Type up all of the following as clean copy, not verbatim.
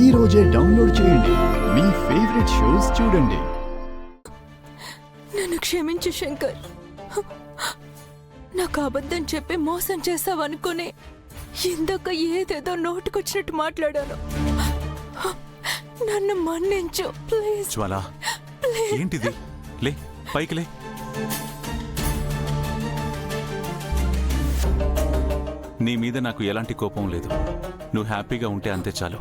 ఈ రోజే డౌన్లోడ్ చేయండి. మీ ఫేవరెట్ షోస్ చూడండి. నన్ను క్షమించు శంకర్. నాకు అబద్ధం చెప్పి మోసం చేస్తావనుకుని ఇందాక ఏదేదో నోటుకొచ్చినట్టు మాట్లాడాను. నన్ను మన్నించు ప్లీజ్. జ్వాల, ఏంటిది? లే, పైకి లే. నీ మీద నాకు ఎలాంటి కోపం లేదు. నువ్వు హ్యాపీగా ఉంటే అంతే చాలు.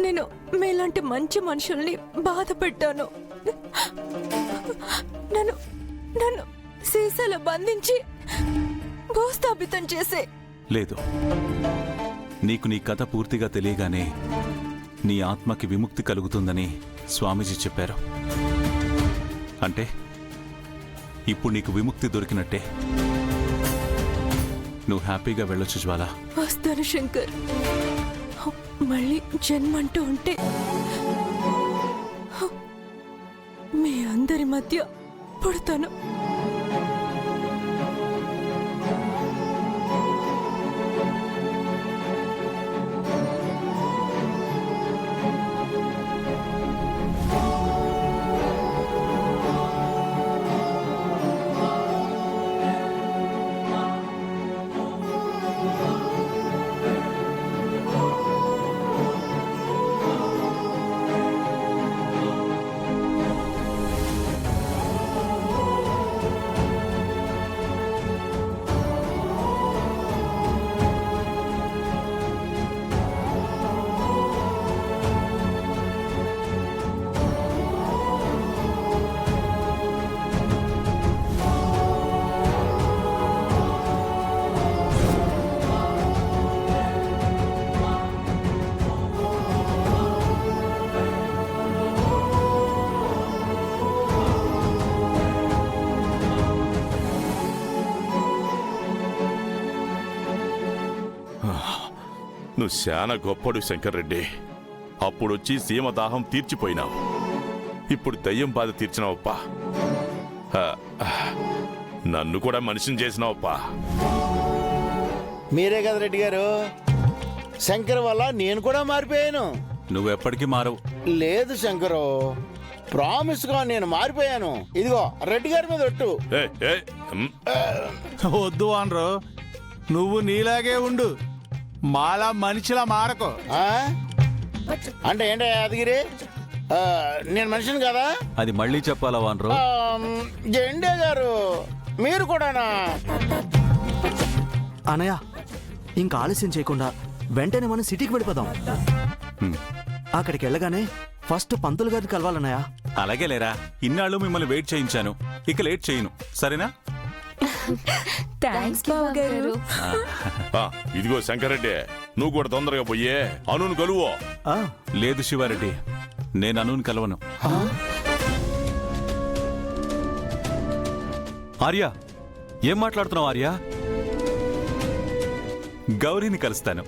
నేను మీలాంటి మంచి మనుషుల్ని బాధ పెట్టాను. నన్ను నన్ను సీసాలో బంధించి భూస్థాపితం చేసే. లేదు, నీకు నీ కథ పూర్తిగా తెలియగానే నీ ఆత్మకి విముక్తి కలుగుతుందని స్వామీజీ చెప్పారు. అంటే ఇప్పుడు నీకు విముక్తి దొరికినట్టే. నువ్వు హ్యాపీగా వెళ్ళొచ్చు జ్వాల. వస్తాను శంకర్. మళ్ళీ జన్మంటూ ఉంటే మీ అందరి మధ్య పుడతాను. నువ్వు చాలా గొప్పడు శంకర్రెడ్డి. అప్పుడొచ్చి సీమ దాహం తీర్చిపోయినావు. ఇప్పుడు దయ్యం బాధ తీర్చినావప్పా. నన్ను కూడా మనిషిని చేసినావప్పా. మీరే కదా రెడ్డి గారు, శంకర్ వల్ల నేను కూడా మారిపోయాను. నువ్వెప్పటికీ మారవు. లేదు శంకరు, ప్రామిస్ గా నేను మారిపోయాను. ఇదిగో రెడ్డి గారి మీద ఒట్టు. వద్దు అనరు, నువ్వు నీలాగే ఉండు, మాలా మనిషిలా మారకు. అంటే ఏంటో యాదగిరి, నేను మనిషిని కదా? అది మళ్ళీ చెప్పాలా వానరు? జెండే గారు మీరు కూడానా? అనయ్య, ఇంకా ఆలస్యం చేయకుండా వెంటనే మనం సిటీకి వెళ్ళిపోదాం. అక్కడికి వెళ్ళగానే ఫస్ట్ పంతులు గారిని కలవాలన్నయ్య. అలాగే లేరా, ఇన్నాళ్ళు మిమ్మల్ని వెయిట్ చేయించాను, ఇక లేట్ చేయను, సరేనా? థాంక్స్ బావ గారు. ఇదిగో శంకర్రెడ్డి, నువ్వు కూడా తొందరగా పోయే అనును కలువు. లేదు శివారెడ్డి, నేను అనుని కలవను. ఆర్య, ఏం మాట్లాడుతున్నావు ఆర్య? గౌరీని కలుస్తాను.